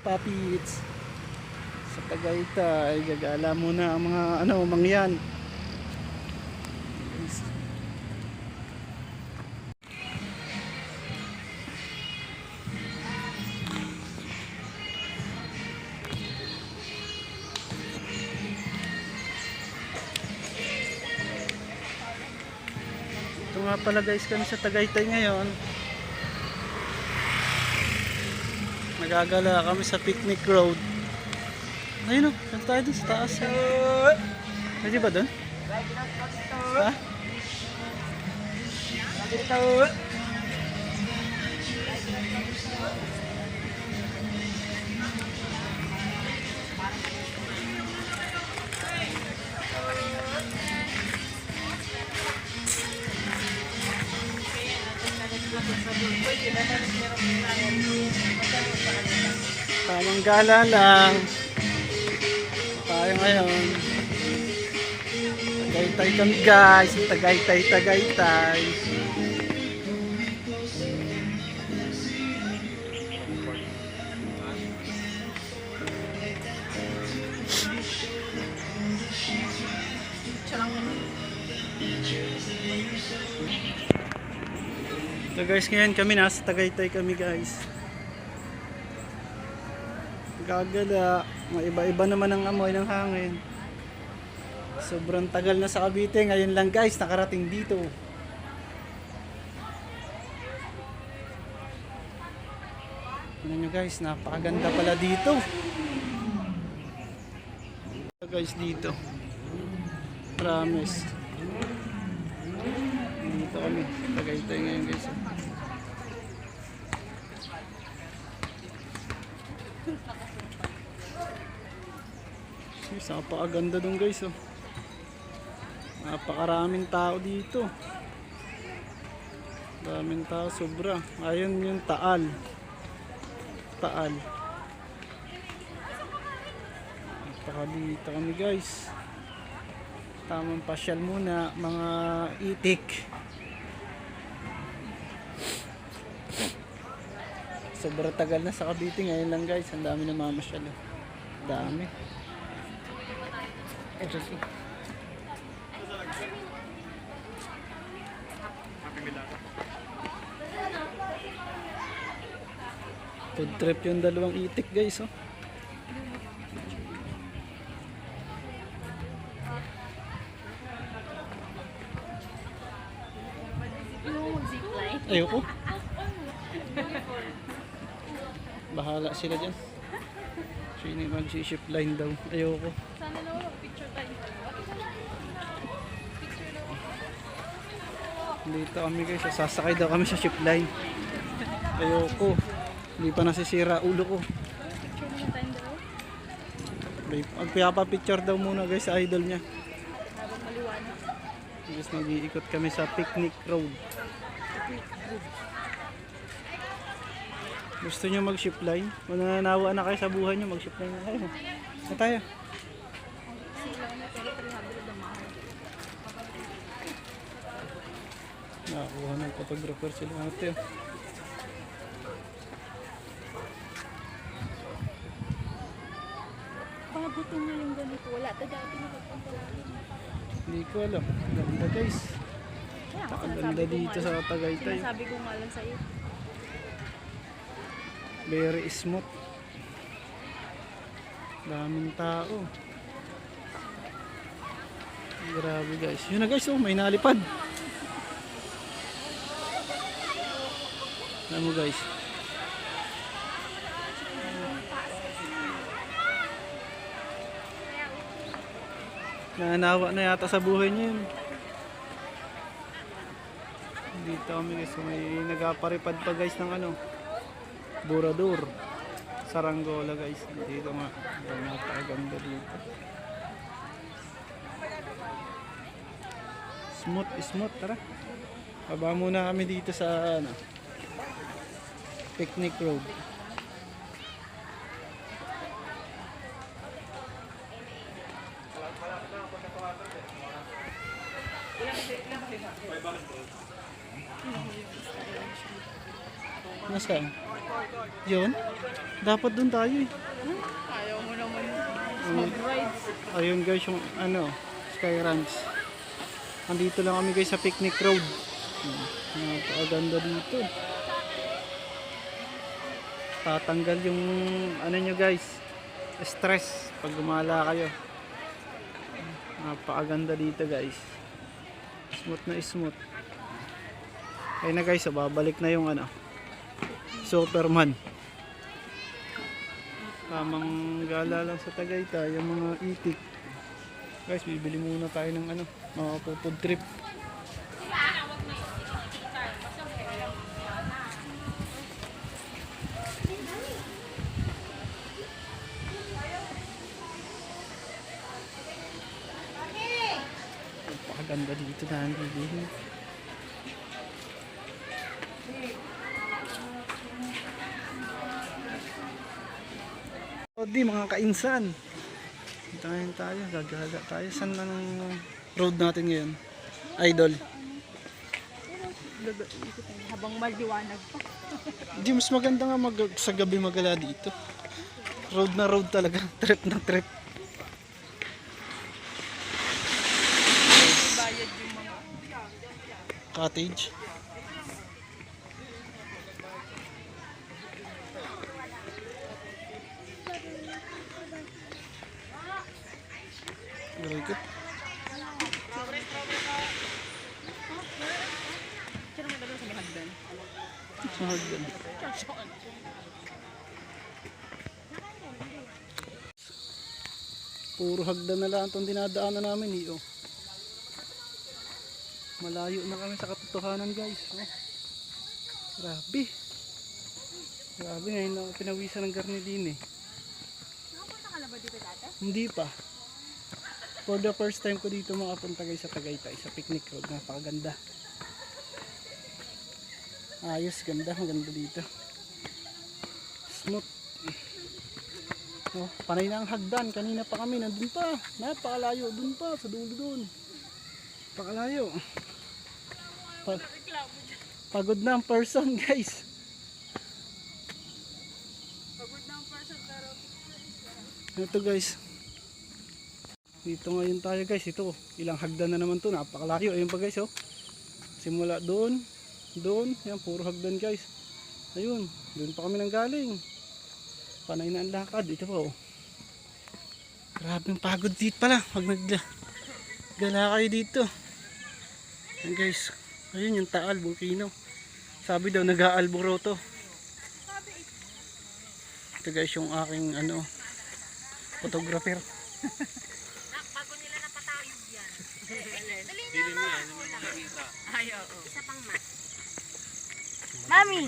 Papits sa Tagaytay. Gagala muna ang mga mangyan. Ito nga pala guys, kami sa Tagaytay ngayon. Nagagala kami sa picnic road. Ayun o, punta tayo dun sa taas. Pwede ba dun? Ha? Tamang gala lang tayo ngayon. Tagaytay kami guys. Tagaytay. So guys, ngayon kami nasa Tagaytay kami guys. Gagala, maiba-iba naman ang amoy ng hangin. Sobrang tagal na sa Cavite, ngayon lang guys nakarating dito. Ano nyo guys, napakaganda pala dito. Guys dito, promise. Dito kami, Tagaytay ngayon guys. Napakaganda dun guys oh. Napakaraming tao dito. Daming tao sobra. Ayun yung Taal. Napakadito kami guys. Tamang pasyal muna mga itik. Sobra tagal na sa Cavite, ngayon lang guys. Ang dami na mamasyal oh. Dami. Food trip yung dalawang itik guys oh. Ayoko. Bahala sila dyan. Sino mag-ship line daw. Ayoko. Sana na wala picture tayo. Dito kami guys, sasakay daw kami sa ship line. Ayoko. Hindi pa nasisira ulo ko. Picture muna tayo daw. Magpapapicture daw muna guys sa idol niya. Habang maliwanag. Guys, mag-iikot kami sa picnic road. Gusto nyo mag-ship line? Kung nananawa na kayo sa buhay nyo, mag-ship line na kayo. Na tayo. Nakakuha ng photographer sila natin. Bago ito nga yung ganito. Wala ta dati na pagpapalalim. Hindi ko alam. Ganda guys. Ang ganda dito sa Tagaytay. Sinasabi ko nga lang sa'yo. Very smooth. Daming tao. Grabe guys. Yun na guys oh, may nalipad. Alam mo guys. Nanawa na yata sa buhay niya yun. Dito kami guys, may nagaparipad pa guys ng Borador. Saranggola guys. Dito nga, napakaganda dito. Smooth, tara. Baba muna kami dito sa picnic road. Nasaan? Yun? Dapat doon tayo eh. Ayaw mo naman Ano? mag-rides. Ayun guys yung ano, Sky Ranch. Andito lang kami guys sa picnic road. Napakaganda dito. Tatanggal yung ano nyo guys, stress pag gumala kayo. Napakaganda dito guys. Smooth na smooth. Ayun na guys, babalik na yung ano, Superman. Tamang gala lang sa Tagaytay, yung mga itik. Guys, bibili muna tayo ng ano, mga food trip. Napakaganda dito na ang bibili. O di mga kainsan. Tayo, gagaga tayo. Saan na ng road natin ngayon? Idol. Habang maliwanag pa. Di mas maganda nga sa gabi magala dito. Road na road talaga. Trip na trip. Bayad yung mga Cottage. Berikut. Sino may dalawa sa may hagdan? Sa hagdan. Puro hagdan na lang itong dinadaanan namin eh. Oh. Malayo na kami sa katotohanan guys. Oh. Grabe. Grabe, ngayon lang ako pinawisan ng garnilin eh. Nakapunta ka na ba dito dati? Hindi pa. For the first time ko dito makapunta guys sa Tagaytay, sa picnic road. Napakaganda. Ayos, ganda. Maganda dito. Smooth. Oh, panay na ang hagdan. Kanina pa kami, nandun pa. Napakalayo, dun pa, sa dulo dun. Napakalayo. Pagod na ang person guys. Pagod na ang person pero Ito guys. Dito ngayon tayo guys. Ito, ilang hagdan na naman to. Napakalayo. Ayun pa guys oh. Simula doon. Doon. Yan, puro hagdan guys. Ayun. Doon pa kami nang galing. Panay na ang lakad. Ito pa oh. Grabing pagod dito pala. Pag naggala kayo dito. Yan guys. Ayun yung Taal Volcano. Sabi daw nag-aalboroto. Ito guys yung aking ano, photographer. bago nila napatayog yan. Dali na ma. Ay, oo. Isa pang ma. Mami!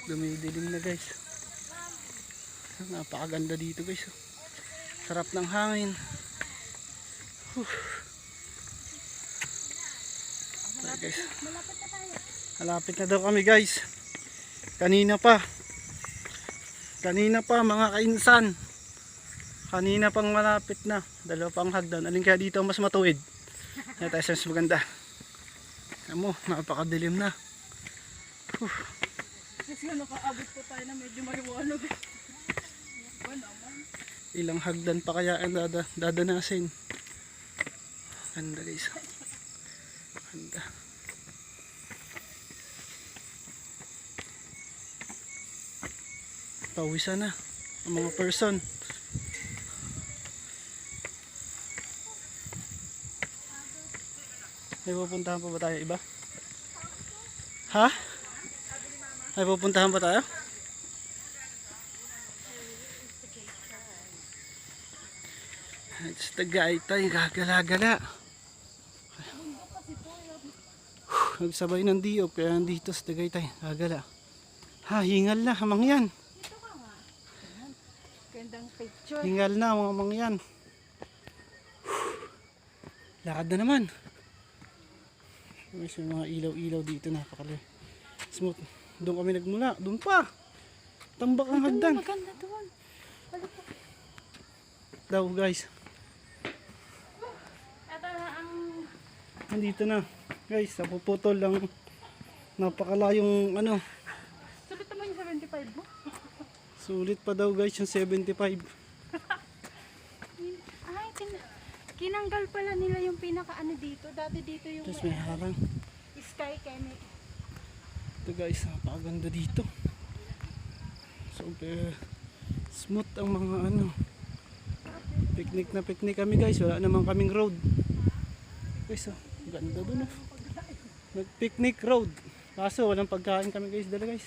Dumidilim na guys. Napakaganda dito guys. Sarap ng hangin. Ay, guys. Malapit na tayo. Malapit na daw kami guys. Kanina pa mga kainsan. Kanina pang malapit na. Dalawa pang hagdan. Alin kaya dito mas matuwid? Yan tayo sa mas maganda. Alam mo, napakadilim na. Kasi nakaabot po tayo na medyo maliwanag. Ilang hagdan pa kaya ang dadanasin. Ganda guys. Ganda. Pawisan na ang mga person. May pupuntahan pa ba tayo iba? Ha? May pupuntahan pa tayo? It's the Tagaytay, gagala-gala. Nagsabay ng diop kaya nandito sa Tagaytay, gagala. Ha, hingal na, hamang yan. Gandang picture. Hingal na, mga hamang yan. Lakad na naman. May mga ilaw-ilaw dito, napakali. Smooth. Doon kami nagmula, doon pa. Tambak ang hagdan. Maganda doon. Daw guys. Ito na ang... Nandito na. Guys, napuputol lang. Napakalayong ano. Sulit naman yung 75 mo? Sulit pa daw guys yung 75. Ay, kinanggal pala nila yung pinaka-ano dito. Dati dito yung Tapos may harang. sky kemi. Ito guys, napakaganda dito. Super smooth ang mga ano. Picnic na picnic kami guys. Wala namang kaming road. Guys, oh, ganda dun oh. Nag-picnic road. Kaso walang pagkain kami guys dala guys.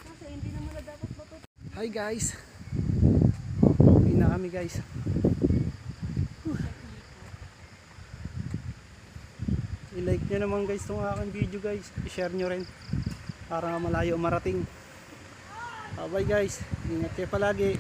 Kasi hindi naman na dapat ba ito? Hi guys. Uwi na kami guys. I-like nyo naman guys itong aking video guys. I-share nyo rin. Para malayo marating. Bye guys. Ingat kayo palagi.